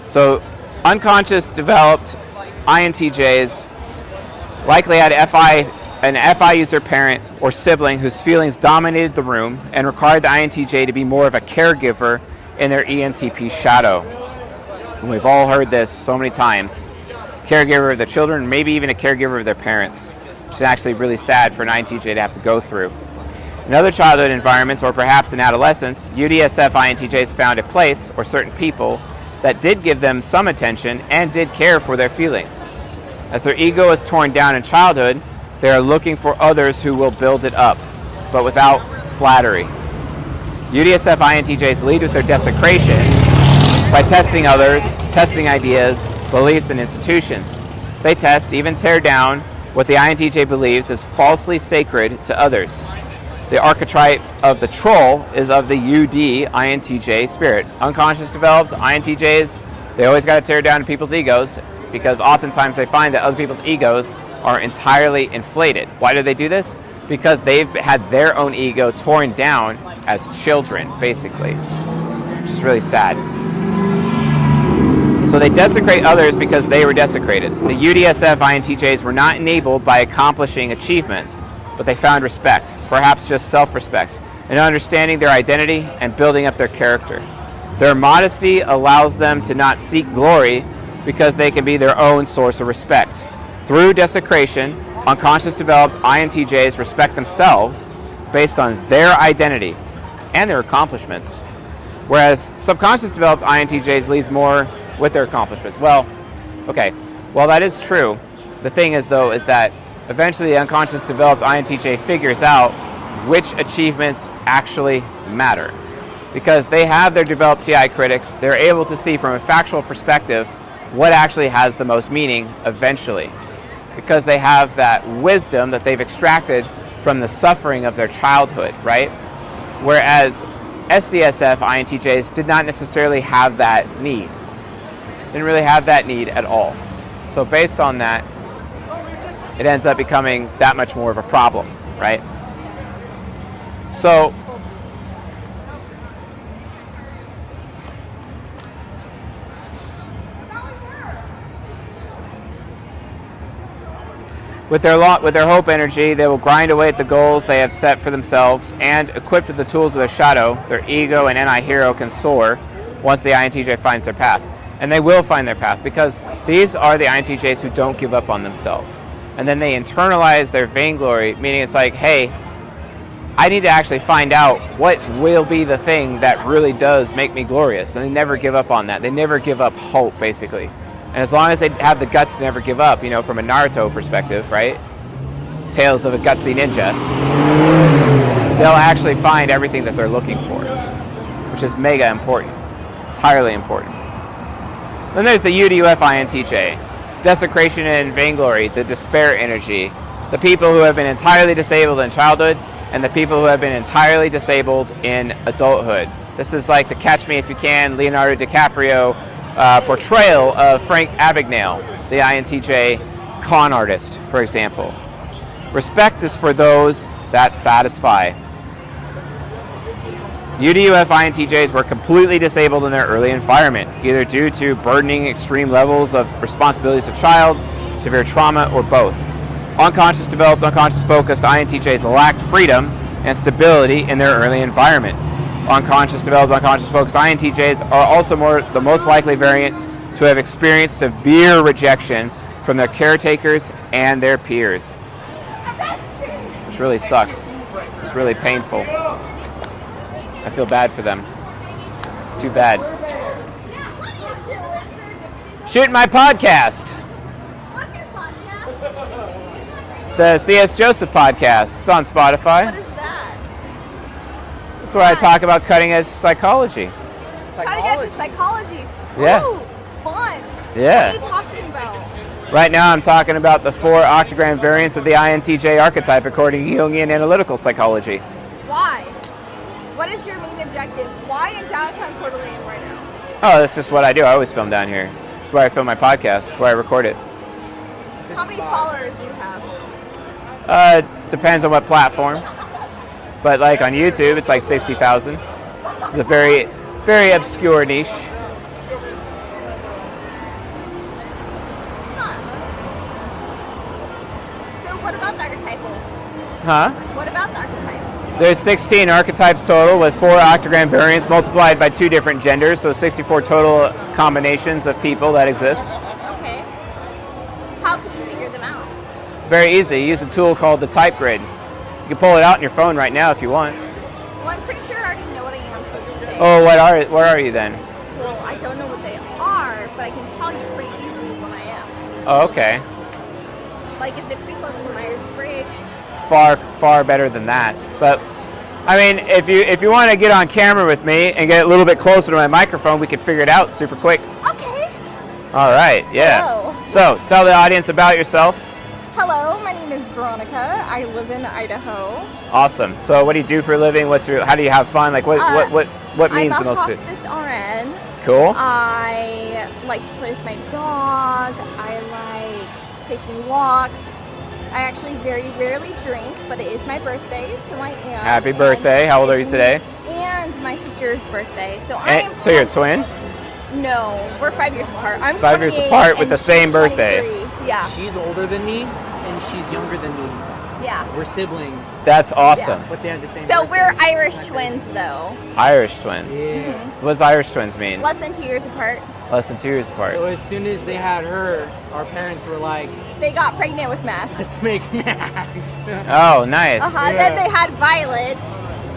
Speaker 1: So, unconscious developed INTJs likely had an FI user parent or sibling whose feelings dominated the room and required the INTJ to be more of a caregiver in their ENTP shadow. And we've all heard this so many times. Caregiver of their children, maybe even a caregiver of their parents, which is actually really sad for an INTJ to have to go through. In other childhood environments, or perhaps in adolescence, UDSF INTJs found a place or certain people that did give them some attention and did care for their feelings. As their ego is torn down in childhood, they are looking for others who will build it up, but without flattery. UDSF INTJs lead with their desecration by testing others, testing ideas, beliefs, and institutions. They test, even tear down, what the INTJ believes is falsely sacred to others. The archetype of the troll is of the UD INTJ spirit. Unconscious developed INTJs, they always got to tear down people's egos, because oftentimes they find that other people's egos are entirely inflated. Why do they do this? Because they've had their own ego torn down as children, basically, which is really sad. So they desecrate others because they were desecrated. The UDSF INTJs were not enabled by accomplishing achievements, but they found respect, perhaps just self-respect, in understanding their identity and building up their character. Their modesty allows them to not seek glory because they can be their own source of respect. Through desecration, unconscious developed INTJs respect themselves based on their identity and their accomplishments, whereas subconscious developed INTJs leads more with their accomplishments. Well, okay, while that is true, the thing is, though, is that eventually the unconscious developed INTJ figures out which achievements actually matter. Because they have their developed TI critic, they're able to see from a factual perspective what actually has the most meaning eventually. Because they have that wisdom that they've extracted from the suffering of their childhood, right? Whereas SDSF INTJs did not necessarily have that need. Didn't really have that need at all. So based on that, it ends up becoming that much more of a problem, right? So With their hope energy, they will grind away at the goals they have set for themselves, and equipped with the tools of their shadow, their ego and anti-hero can soar once the INTJ finds their path. And they will find their path, because these are the INTJs who don't give up on themselves. And then they internalize their vainglory, meaning it's like, hey, I need to actually find out what will be the thing that really does make me glorious. And they never give up on that. They never give up hope, basically. And as long as they have the guts to never give up, from a Naruto perspective, right? Tales of a gutsy ninja. They'll actually find everything that they're looking for, which is mega important. It's highly important. Then there's the UDUF INTJ. Desecration and vainglory, the despair energy. The people who have been entirely disabled in childhood and the people who have been entirely disabled in adulthood. This is like the Catch Me If You Can, Leonardo DiCaprio portrayal of Frank Abagnale, the INTJ con artist, for example. Respect is for those that satisfy. UDUF INTJs were completely disabled in their early environment, either due to burdening extreme levels of responsibilities as a child, severe trauma, or both. Unconscious developed, unconscious focused INTJs lacked freedom and stability in their early environment. Unconscious developed, unconscious focused INTJs are also the most likely variant to have experienced severe rejection from their caretakers and their peers. Which really sucks. It's really painful. I feel bad for them. It's too bad. Shoot my podcast.
Speaker 4: What's your podcast?
Speaker 1: It's the C.S. Joseph podcast. It's on Spotify.
Speaker 4: What is that?
Speaker 1: That's where I talk about cutting edge psychology.
Speaker 4: Cutting edge psychology.
Speaker 1: Yeah.
Speaker 4: Ooh, fun.
Speaker 1: Yeah.
Speaker 4: What are you talking about?
Speaker 1: Right now I'm talking about the 4 Octagram variants of the INTJ archetype according to Jungian analytical psychology.
Speaker 4: Why? What is your main objective? Why in downtown Coeur d'Alene right now?
Speaker 1: Oh, that's just what I do. I always film down here. It's where I film my podcast, where I record it.
Speaker 4: How many followers do you have?
Speaker 1: Depends on what platform. But like on YouTube, it's like 60,000. It's a very, very obscure niche.
Speaker 4: So what about the archetypals?
Speaker 1: Huh?
Speaker 4: What about the archetypes?
Speaker 1: There's 16 archetypes total with 4 octagram variants multiplied by 2 different genders, so 64 total combinations of people that exist.
Speaker 4: Okay. How can you figure them out?
Speaker 1: Very easy. Use a tool called the type grid. You can pull it out on your phone right now if you want.
Speaker 4: Well, I'm pretty sure I already know what I am, so to say.
Speaker 1: Oh, where are you then?
Speaker 4: Well, I don't know what they are, but I can tell you pretty easily what I am.
Speaker 1: Oh, okay.
Speaker 4: Like, is it pretty close to Myers-Briggs?
Speaker 1: Far better than that. But I mean, if you want to get on camera with me and get a little bit closer to my microphone, we could figure it out super quick.
Speaker 4: Okay.
Speaker 1: All right. Yeah.
Speaker 4: Hello.
Speaker 1: So tell the audience about yourself.
Speaker 4: Hello, my name is Veronica. I live in Idaho.
Speaker 1: Awesome. So what do you do for a living? How do you have fun? Like what means
Speaker 4: I'm
Speaker 1: the most
Speaker 4: a
Speaker 1: to you?
Speaker 4: hospice RN.
Speaker 1: Cool.
Speaker 4: I like to play with my dog. I like taking walks. I actually very rarely drink, but it is my birthday, so I am.
Speaker 1: Happy birthday. How old are you today?
Speaker 4: And my sister's birthday. So
Speaker 1: So you're a twin?
Speaker 4: No, we're 5 years apart. I'm
Speaker 1: 5 years
Speaker 4: 28
Speaker 1: apart with
Speaker 4: and
Speaker 1: the same
Speaker 4: she's
Speaker 1: birthday.
Speaker 4: 23. Yeah.
Speaker 5: She's older than me, and she's younger than me.
Speaker 4: Yeah.
Speaker 5: We're siblings,
Speaker 1: That's awesome.
Speaker 5: but they have the same
Speaker 4: So
Speaker 5: birthday.
Speaker 4: we're Irish twins, though.
Speaker 1: Irish twins.
Speaker 5: Yeah.
Speaker 1: So what does Irish twins mean?
Speaker 4: Less than 2 years apart.
Speaker 1: Less than 2 years apart.
Speaker 5: So as soon as they had her, our parents were like,
Speaker 4: They got pregnant with Max.
Speaker 5: let's make Max.
Speaker 1: Oh, nice.
Speaker 4: Uh-huh. Then they had Violet,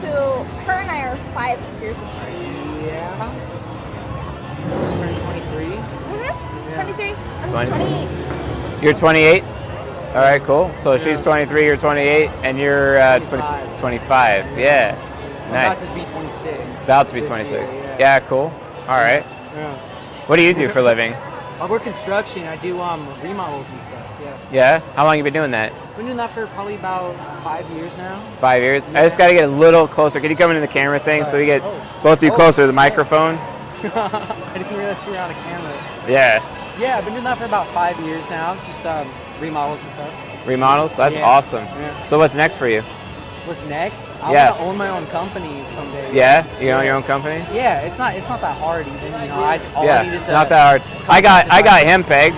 Speaker 4: who her and I are 5 years apart.
Speaker 5: Yeah. She turned 23.
Speaker 4: Mm-hmm. 23. I'm
Speaker 1: 20.
Speaker 4: 28.
Speaker 1: You're 28? All right, cool. So she's 23, you're 28, and you're
Speaker 5: 25.
Speaker 1: 25. Yeah.
Speaker 5: I'm
Speaker 1: Nice.
Speaker 5: about to be 26.
Speaker 1: About to be
Speaker 5: this
Speaker 1: 26.
Speaker 5: year,
Speaker 1: Yeah, cool. All right.
Speaker 5: Yeah.
Speaker 1: What do you do for a living?
Speaker 5: I work construction. I do remodels and stuff. Yeah.
Speaker 1: Yeah? How long have you been doing that?
Speaker 5: I've been doing that for probably about 5 years now.
Speaker 1: 5 years? I just got to get a little closer. Can you come into the camera thing so we get both of you closer to the microphone?
Speaker 5: I didn't realize you were on a camera.
Speaker 1: Yeah.
Speaker 5: Yeah, I've been doing that for about 5 years now. Just remodels and stuff.
Speaker 1: Remodels? That's
Speaker 5: Yeah.
Speaker 1: awesome.
Speaker 5: Yeah.
Speaker 1: So what's next for you?
Speaker 5: What's next? I
Speaker 1: Yeah.
Speaker 5: want to own my own company someday.
Speaker 1: Yeah? You own your own company?
Speaker 5: Yeah, it's not that hard even. You know, all I
Speaker 1: Yeah,
Speaker 5: need is
Speaker 1: it's not that hard. I got him pegged.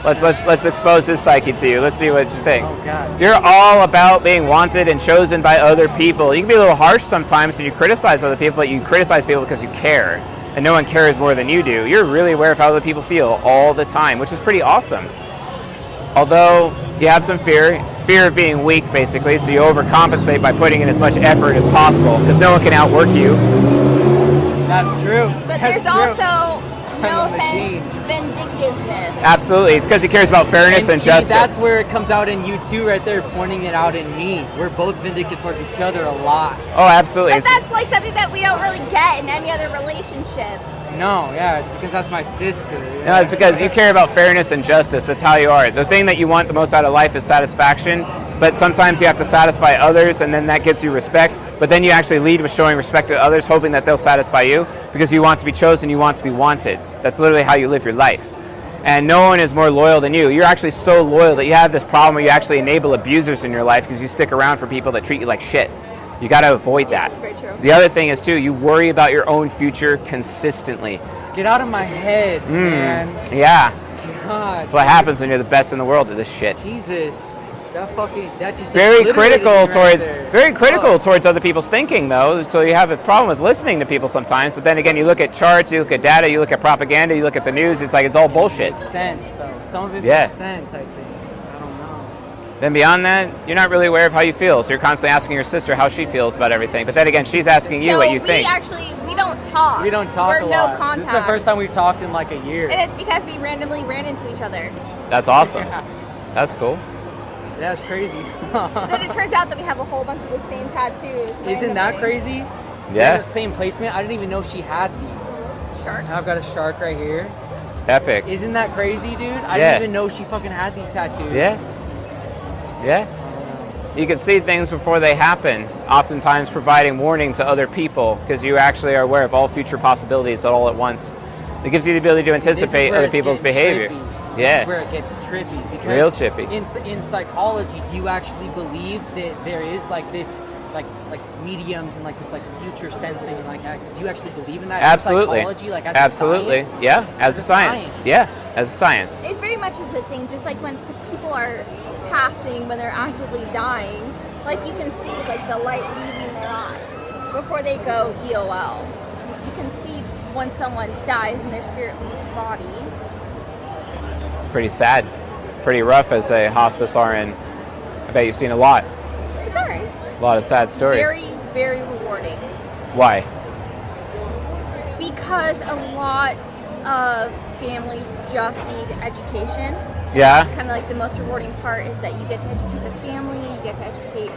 Speaker 1: Let's expose his psyche to you. Let's see what you think.
Speaker 5: Oh God.
Speaker 1: You're all about being wanted and chosen by other people. You can be a little harsh sometimes when you criticize other people, but you criticize people because you care, and no one cares more than you do. You're really aware of how other people feel all the time, which is pretty awesome. Although you have some fear of being weak, basically, so you overcompensate by putting in as much effort as possible, because no one can outwork you.
Speaker 5: That's true.
Speaker 4: But
Speaker 5: That's
Speaker 4: there's
Speaker 5: true.
Speaker 4: also, no
Speaker 5: I'm a machine.
Speaker 4: offense, vindictiveness.
Speaker 1: Absolutely, it's because he cares about fairness and
Speaker 5: see,
Speaker 1: justice.
Speaker 5: that's where it comes out in you too, right there, pointing it out in me. We're both vindictive towards each other a lot.
Speaker 1: Oh, absolutely.
Speaker 4: But that's like something that we don't really get in any other relationship.
Speaker 5: No, yeah, it's because that's my sister. Yeah.
Speaker 1: No, it's because you care about fairness and justice. That's how you are. The thing that you want the most out of life is satisfaction, but sometimes you have to satisfy others, and then that gets you respect. But then you actually lead with showing respect to others, hoping that they'll satisfy you, because you want to be chosen, you want to be wanted. That's literally how you live your life. And no one is more loyal than you. You're actually so loyal that you have this problem where you actually enable abusers in your life because you stick around for people that treat you like shit. You got to avoid that.
Speaker 4: That's very true.
Speaker 1: The other thing is, too, you worry about your own future consistently.
Speaker 5: Get out of my head, man.
Speaker 1: Yeah.
Speaker 5: God.
Speaker 1: That's what happens when you're the best in the world at this shit.
Speaker 5: Jesus. That just
Speaker 1: Very
Speaker 5: obliterated
Speaker 1: critical
Speaker 5: me right
Speaker 1: towards
Speaker 5: there.
Speaker 1: very critical
Speaker 5: Fuck.
Speaker 1: towards other people's thinking, though. So you have a problem with listening to people sometimes. But then again, you look at charts, you look at data, you look at propaganda, you look at the news. It's like it's all bullshit.
Speaker 5: Makes sense, though. Some of it
Speaker 1: Yeah.
Speaker 5: makes sense, I think. I don't know.
Speaker 1: Then beyond that, you're not really aware of how you feel. So you're constantly asking your sister how she feels about everything. But then again, she's asking you
Speaker 4: so
Speaker 1: what you think.
Speaker 4: we don't talk.
Speaker 5: We don't talk
Speaker 4: We're
Speaker 5: a
Speaker 4: no
Speaker 5: lot.
Speaker 4: contact.
Speaker 5: This is the first time we've talked in like a year.
Speaker 4: And it's because we randomly ran into each other.
Speaker 1: That's awesome.
Speaker 5: Yeah.
Speaker 1: That's cool.
Speaker 5: That's crazy.
Speaker 4: Then it turns out that we have a whole bunch of the same tattoos.
Speaker 5: Isn't that
Speaker 4: randomly.
Speaker 5: crazy?
Speaker 1: Yeah.
Speaker 5: Same placement. I didn't even know she had these.
Speaker 4: Shark.
Speaker 5: Now I've got a shark right here.
Speaker 1: Epic.
Speaker 5: Isn't that crazy, dude? I
Speaker 1: Yeah.
Speaker 5: didn't even know she fucking had these tattoos.
Speaker 1: Yeah. Yeah. You can see things before they happen, oftentimes providing warning to other people because you actually are aware of all future possibilities all at once. It gives you the ability to
Speaker 5: See, this is
Speaker 1: anticipate
Speaker 5: where
Speaker 1: other
Speaker 5: it's
Speaker 1: people's
Speaker 5: getting
Speaker 1: behavior.
Speaker 5: trippy.
Speaker 1: Yeah.
Speaker 5: This is where it gets trippy. Because
Speaker 1: Real trippy.
Speaker 5: In psychology, do you actually believe that there is like this, like mediums and like this like future sensing? And like, do you actually believe in that?
Speaker 1: Absolutely.
Speaker 5: In psychology, like as
Speaker 1: Absolutely.
Speaker 5: a science?
Speaker 1: Yeah. As a science. Yeah. As a science.
Speaker 4: It very much is the thing, just like when people are passing, when they're actively dying, like you can see like the light leaving their eyes before they go EOL. You can see when someone dies and their spirit leaves the body.
Speaker 1: It's pretty sad. Pretty rough as a hospice RN. I bet you've seen a lot.
Speaker 4: It's alright.
Speaker 1: A lot of sad stories.
Speaker 4: Very, very rewarding.
Speaker 1: Why?
Speaker 4: Because a lot of families just need education.
Speaker 1: Yeah.
Speaker 4: It's kind of like the most rewarding part is that you get to educate the family, you get to educate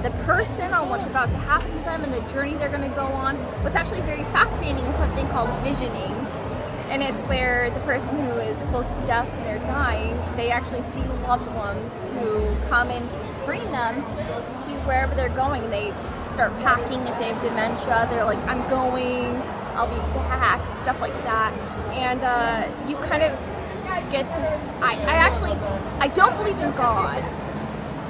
Speaker 4: the person on what's about to happen to them and the journey they're going to go on. What's actually very fascinating is something called visioning. And it's where the person who is close to death and they're dying, they actually see loved ones who come and bring them to wherever they're going. And they start packing if they have dementia. They're like, I'm going, I'll be back, stuff like that. And you kind of get to... I don't believe in God,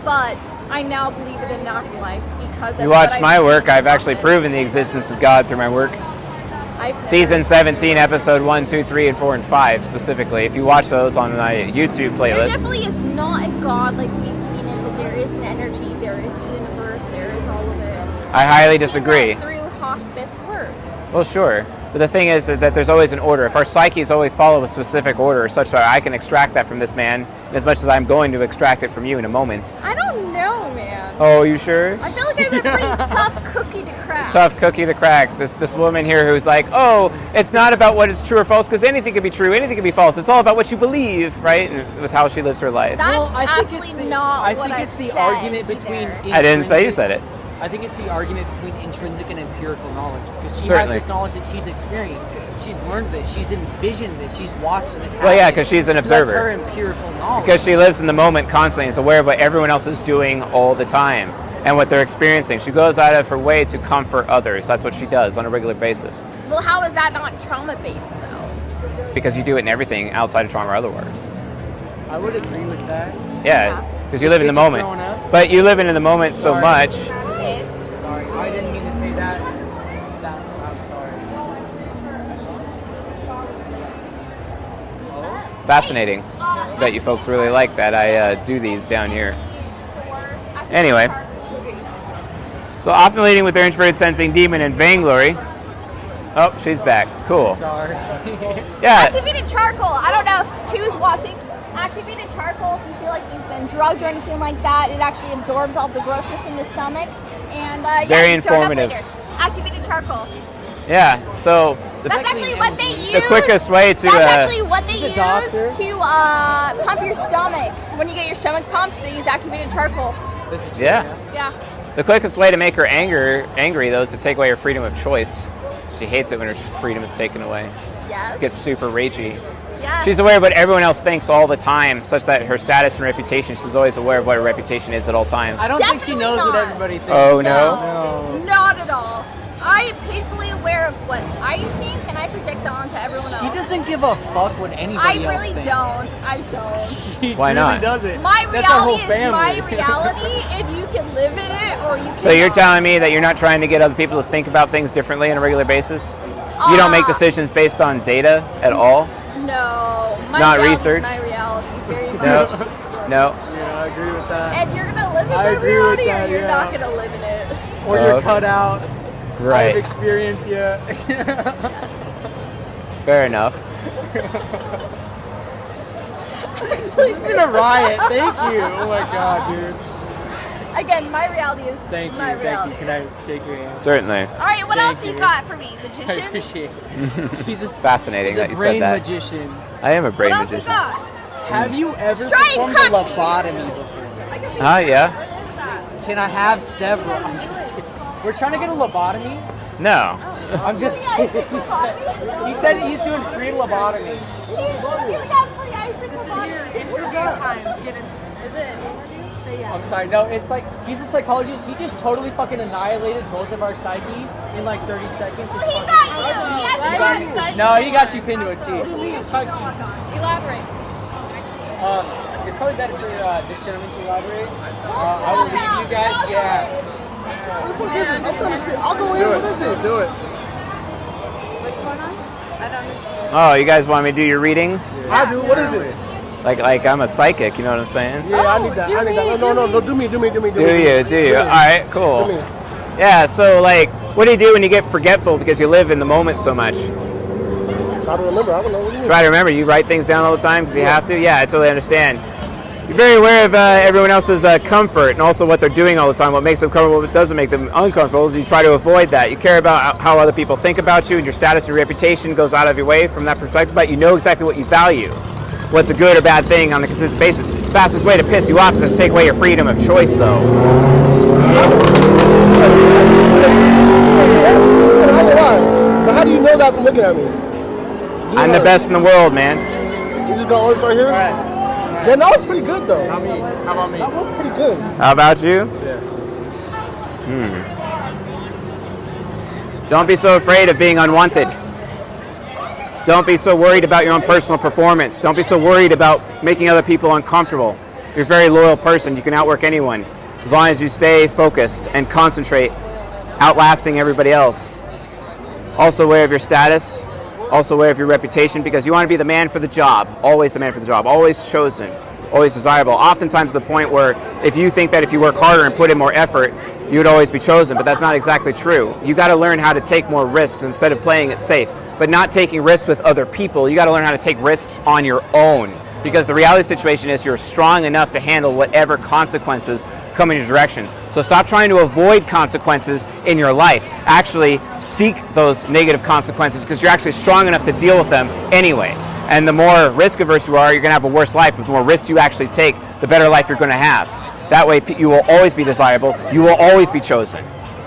Speaker 4: but I now believe in an afterlife because of
Speaker 1: You
Speaker 4: what
Speaker 1: watch
Speaker 4: I've
Speaker 1: my
Speaker 4: seen
Speaker 1: work,
Speaker 4: in
Speaker 1: I've
Speaker 4: this
Speaker 1: actually
Speaker 4: office.
Speaker 1: proven the existence of God through my work.
Speaker 4: I've never-
Speaker 1: Season 17, episode 1, 2, 3, and 4, and 5 specifically. If you watch those on my YouTube
Speaker 4: There
Speaker 1: playlist.
Speaker 4: definitely is not a God like we've seen it, but there is an energy, there is a universe, there is all of it.
Speaker 1: I highly
Speaker 4: I've seen
Speaker 1: disagree.
Speaker 4: that through hospice work.
Speaker 1: Well, sure. But the thing is that there's always an order. If our psyches always follow a specific order, such that I can extract that from this man, as much as I'm going to extract it from you in a moment.
Speaker 4: I don't know, man.
Speaker 1: Oh, you sure?
Speaker 4: I feel like I'm a pretty tough cookie to crack.
Speaker 1: Tough cookie to crack. This woman here who's like, oh, it's not about what is true or false, because anything can be true, anything can be false. It's all about what you believe, right? And with how she lives her life.
Speaker 4: That's
Speaker 5: I think it's
Speaker 4: absolutely
Speaker 5: the,
Speaker 4: not
Speaker 5: I
Speaker 4: what
Speaker 5: think
Speaker 4: I've
Speaker 5: it's the
Speaker 4: said
Speaker 5: argument between
Speaker 4: either.
Speaker 1: I didn't say you
Speaker 5: intrinsic-
Speaker 1: said it.
Speaker 5: I think it's the argument between intrinsic and empirical knowledge because she
Speaker 1: Certainly.
Speaker 5: has this knowledge that she's experienced, she's learned this, she's envisioned this, she's watched this happen.
Speaker 1: Well, yeah, 'cause she's an
Speaker 5: So that's
Speaker 1: observer.
Speaker 5: her empirical knowledge.
Speaker 1: Because she lives in the moment constantly and is aware of what everyone else is doing all the time and what they're experiencing. She goes out of her way to comfort others. That's what she does on a regular basis.
Speaker 4: Well, how is that not trauma-based, though?
Speaker 1: Because you do it in everything outside of trauma or otherwise.
Speaker 5: I would agree with that.
Speaker 1: Yeah, because you
Speaker 5: This
Speaker 1: live in the
Speaker 5: bitch is
Speaker 1: moment.
Speaker 5: throwing up.
Speaker 1: But you live in the moment so
Speaker 5: Sorry.
Speaker 1: much.
Speaker 4: Bitch.
Speaker 5: Sorry, I didn't mean to say that. I'm sorry.
Speaker 1: Fascinating. Bet you folks really like that I do these down here. Anyway. So often leading with their introverted sensing demon and vainglory. Oh, she's back. Cool.
Speaker 5: Sorry.
Speaker 1: Yeah.
Speaker 4: Activated charcoal. I don't know who's watching. Activated charcoal, if you feel like you've been drugged or anything like that, it actually absorbs all the grossness in the stomach. And
Speaker 1: very informative.
Speaker 4: Activated charcoal.
Speaker 1: Yeah. So
Speaker 4: That's actually what they use.
Speaker 1: the quickest way to
Speaker 4: That's actually what they use
Speaker 5: doctor.
Speaker 4: to pump your stomach. When you get your stomach pumped, they use activated charcoal.
Speaker 5: This is true.
Speaker 1: Yeah.
Speaker 4: Yeah.
Speaker 1: The quickest way to make her angry though is to take away her freedom of choice. She hates it when her freedom is taken away.
Speaker 4: Yes.
Speaker 1: Gets super ragey.
Speaker 4: Yes.
Speaker 1: She's aware of what everyone else thinks all the time, such that her status and reputation, she's always aware of what her reputation is at all times.
Speaker 5: I don't think she
Speaker 4: Definitely
Speaker 5: knows what
Speaker 4: not.
Speaker 5: everybody thinks.
Speaker 1: Oh, no?
Speaker 5: No.
Speaker 4: Not at all. I am painfully aware of what I think, and I project that onto everyone else.
Speaker 5: She doesn't give a fuck what anybody
Speaker 4: I
Speaker 5: else
Speaker 4: really
Speaker 5: thinks.
Speaker 4: don't. I don't.
Speaker 5: She
Speaker 1: Why
Speaker 5: really
Speaker 1: not?
Speaker 5: doesn't.
Speaker 4: My
Speaker 5: That's our whole
Speaker 4: reality is my
Speaker 5: family.
Speaker 4: reality, and you can live in it or you can.
Speaker 1: So you're telling me that you're not trying to get other people to think about things differently on a regular basis? You don't make decisions based on data at all?
Speaker 4: No. My
Speaker 1: Not
Speaker 4: reality
Speaker 1: research?
Speaker 4: Is my reality, very much.
Speaker 1: No. No.
Speaker 5: Yeah, I agree with that.
Speaker 4: And you're gonna live in
Speaker 5: I
Speaker 4: that
Speaker 5: agree with
Speaker 4: reality,
Speaker 5: that,
Speaker 4: or you're
Speaker 5: yeah.
Speaker 4: not gonna live in it.
Speaker 5: Or you're
Speaker 1: Okay.
Speaker 5: cut out. I have
Speaker 1: Right.
Speaker 5: experience yet.
Speaker 1: Fair enough.
Speaker 5: This has been a riot. Thank you. Oh my god, dude.
Speaker 4: Again, my reality is
Speaker 5: Thank you.
Speaker 4: my
Speaker 5: Thank
Speaker 4: reality.
Speaker 5: you. Can I shake your hand?
Speaker 1: Certainly.
Speaker 4: All right, what
Speaker 5: Thank
Speaker 4: else
Speaker 5: you.
Speaker 4: you got for me,
Speaker 5: I
Speaker 4: magician?
Speaker 5: appreciate it. He's a
Speaker 1: Fascinating
Speaker 5: he's a
Speaker 1: that you said
Speaker 5: brain
Speaker 1: that.
Speaker 5: magician.
Speaker 1: I am a brain
Speaker 4: What else you
Speaker 1: magician.
Speaker 4: got?
Speaker 5: Have you ever
Speaker 4: Try and
Speaker 5: performed a
Speaker 4: crack me.
Speaker 5: lobotomy before?
Speaker 1: Yeah.
Speaker 5: Can I have several? I'm just kidding. We're trying to get a lobotomy.
Speaker 1: No.
Speaker 5: I'm just kidding. He said he's doing free lobotomy. I'm sorry, no, it's like, he's a psychologist. He just totally fucking annihilated both of our psyches in like 30 seconds.
Speaker 4: Well, he got you. He has
Speaker 5: No, he got you pinned to a T.
Speaker 2: Elaborate.
Speaker 5: It's probably better for this gentleman to elaborate. I will leave you guys, yeah.
Speaker 3: I'll go in. What is this? Do it.
Speaker 2: What's going on? I don't understand.
Speaker 1: Oh, you guys want me to do your readings?
Speaker 3: I do. What is it?
Speaker 1: Like I'm a psychic, you know what I'm saying?
Speaker 3: Yeah, I need that. I need that. No, do me.
Speaker 1: Do you? All right, cool.
Speaker 3: Do me.
Speaker 1: Yeah, so like, what do you do when you get forgetful because you live in the moment so much?
Speaker 3: Try to remember. I don't know what you mean.
Speaker 1: Try to remember. You write things down all the time because you have to? Yeah, I totally understand. You're very aware of everyone else's comfort and also what they're doing all the time. What makes them comfortable, what doesn't make them uncomfortable is you try to avoid that. You care about how other people think about you, and your status and reputation goes out of your way from that perspective, but you know exactly what you value. What's a good or bad thing on a consistent basis. Fastest way to piss you off is to take away your freedom of choice, though.
Speaker 3: But how do you know that from looking at me?
Speaker 1: I'm the best in the world, man.
Speaker 3: You just got orders right here?
Speaker 5: Alright.
Speaker 3: Yeah, that was pretty good though.
Speaker 5: How about me?
Speaker 3: That was pretty good.
Speaker 1: How about you?
Speaker 3: Yeah.
Speaker 1: Don't be so afraid of being unwanted. Don't be so worried about your own personal performance. Don't be so worried about making other people uncomfortable. You're a very loyal person. You can outwork anyone as long as you stay focused and concentrate, outlasting everybody else. Also aware of your status, also aware of your reputation, because you want to be the man for the job, always the man for the job, always chosen, always desirable. Oftentimes to the point where if you think that if you work harder and put in more effort, you would always be chosen, but that's not exactly true. You got to learn how to take more risks instead of playing it safe, but not taking risks with other people. You got to learn how to take risks on your own, because the reality situation is you're strong enough to handle whatever consequences come in your direction. So stop trying to avoid consequences in your life. Actually seek those negative consequences, because you're actually strong enough to deal with them anyway. And the more risk averse you are, you're going to have a worse life. But the more risks you actually take, the better life you're going to have. That way you will always be desirable. You will always be chosen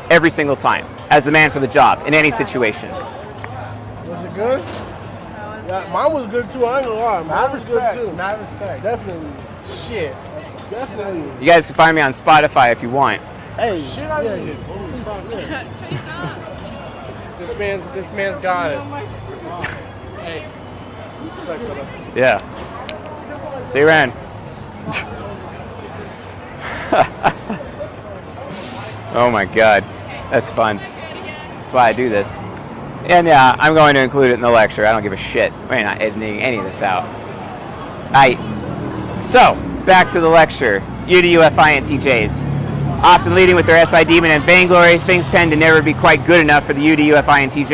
Speaker 1: every single time as the man for the job in any situation.
Speaker 3: Was it good? Yeah, mine was good too. I ain't gonna lie. Mine was good too.
Speaker 5: Mad respect.
Speaker 3: Definitely.
Speaker 5: Shit.
Speaker 3: Definitely.
Speaker 1: You guys can find me on Spotify if you want.
Speaker 3: Hey.
Speaker 5: Shit, I
Speaker 3: yeah,
Speaker 5: did.
Speaker 3: yeah.
Speaker 5: This man's got it. Hey.
Speaker 1: Yeah. See you around. Oh my God, that's fun. That's why I do this. And yeah, I'm going to include it in the lecture. I don't give a shit. We're not editing any of this out. So, back to the lecture. U to UF INTJs. Often leading with their SI demon and vainglory, things tend to never be quite good enough for the U to UF INTJ.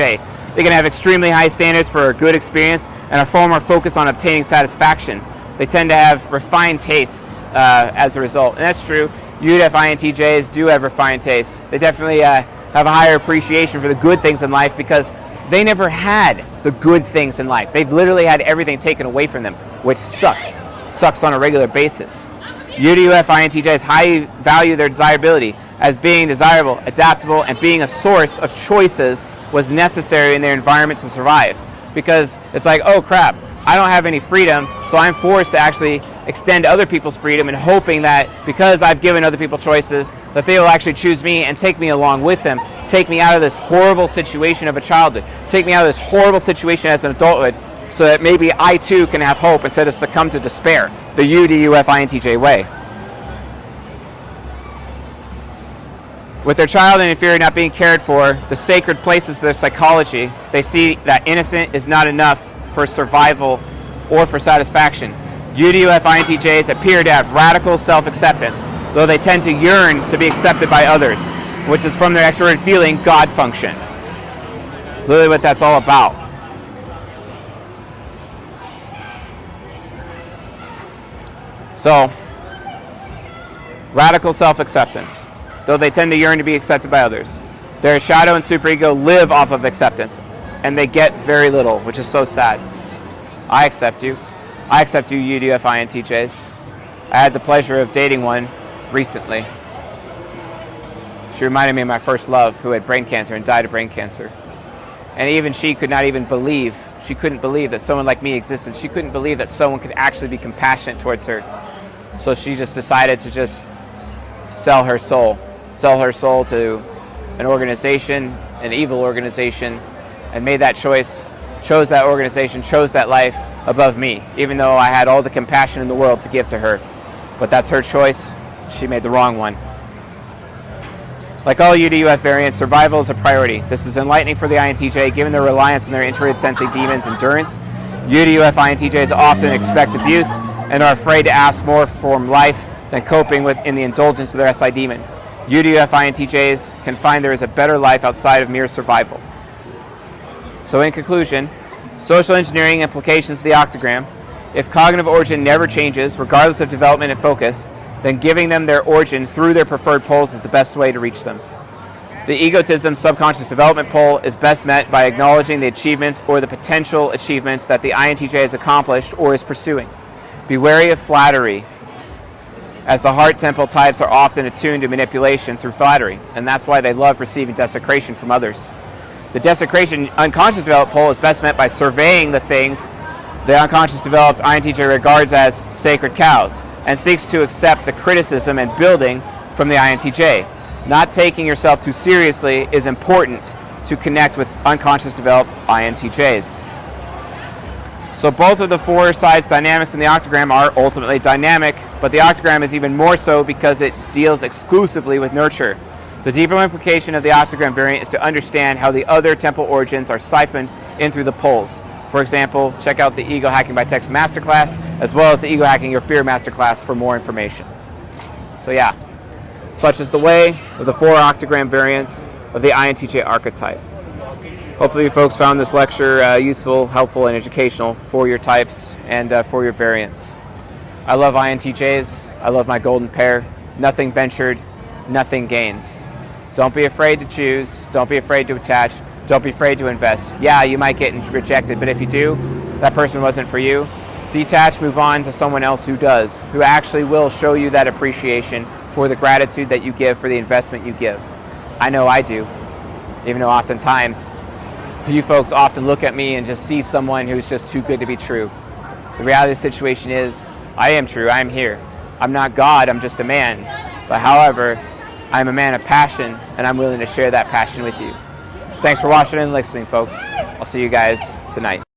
Speaker 1: They can have extremely high standards for a good experience and are far more focused on obtaining satisfaction. They tend to have refined tastes as a result. And that's true. U to UF INTJs do have refined tastes. They definitely have a higher appreciation for the good things in life because they never had the good things in life. They've literally had everything taken away from them, which sucks. Sucks on a regular basis. U to UF INTJs highly value their desirability as being desirable, adaptable, and being a source of choices was necessary in their environment to survive. Because it's like, oh crap, I don't have any freedom, so I'm forced to actually extend other people's freedom and hoping that because I've given other people choices, that they will actually choose me and take me along with them, take me out of this horrible situation of a childhood, take me out of this horrible situation as an adulthood, so that maybe I too can have hope instead of succumb to despair, the U to UF INTJ way. With their child and inferior not being cared for, the sacred places of their psychology, they see that innocent is not enough for survival or for satisfaction. U to UF INTJs appear to have radical self-acceptance, though they tend to yearn to be accepted by others, which is from their extroverted feeling God function. It's literally what that's all about. So, radical self-acceptance, though they tend to yearn to be accepted by others. Their shadow and superego live off of acceptance, and they get very little, which is so sad. I accept you. I accept you, U to UF INTJs. I had the pleasure of dating one recently. She reminded me of my first love, who had brain cancer and died of brain cancer. And even she couldn't believe that someone like me existed. She couldn't believe that someone could actually be compassionate towards her. So she just decided to just sell her soul to an organization, an evil organization, and made that choice, chose that organization, chose that life above me, even though I had all the compassion in the world to give to her. But that's her choice. She made the wrong one. Like all U to UF variants, survival is a priority. This is enlightening for the INTJ, given their reliance on their introverted sensing demon's endurance. U to UF INTJs often expect abuse and are afraid to ask more from life than coping with in the indulgence of their SI demon. U to UF INTJs can find there is a better life outside of mere survival. So in conclusion, social engineering implications of the Octagram. If cognitive origin never changes, regardless of development and focus, then giving them their origin through their preferred poles is the best way to reach them. The egotism subconscious development pole is best met by acknowledging the achievements or the potential achievements that the INTJ has accomplished or is pursuing. Be wary of flattery, as the heart temple types are often attuned to manipulation through flattery, and that's why they love receiving desecration from others. The desecration unconscious developed pole is best met by surveying the things the unconscious developed INTJ regards as sacred cows and seeks to accept the criticism and building from the INTJ. Not taking yourself too seriously is important to connect with unconscious developed INTJs. So both of the four sides dynamics in the Octagram are ultimately dynamic, but the Octagram is even more so because it deals exclusively with nurture. The deeper implication of the Octagram variant is to understand how the other temple origins are siphoned in through the poles. For example, check out the Ego Hacking by Text Masterclass, as well as the Ego Hacking Your Fear Masterclass for more information. So yeah, such is the way of the four Octagram variants of the INTJ archetype. Hopefully you folks found this lecture useful, helpful, and educational for your types and for your variants. I love INTJs. I love my golden pair. Nothing ventured, nothing gained. Don't be afraid to choose. Don't be afraid to attach. Don't be afraid to invest. Yeah, you might get rejected, but if you do, that person wasn't for you. Detach, move on to someone else who does, who actually will show you that appreciation for the gratitude that you give, for the investment you give. I know I do, even though oftentimes you folks often look at me and just see someone who's just too good to be true. The reality of the situation is, I am true, I am here. I'm not God, I'm just a man. But however, I'm a man of passion, and I'm willing to share that passion with you. Thanks for watching and listening, folks. I'll see you guys tonight.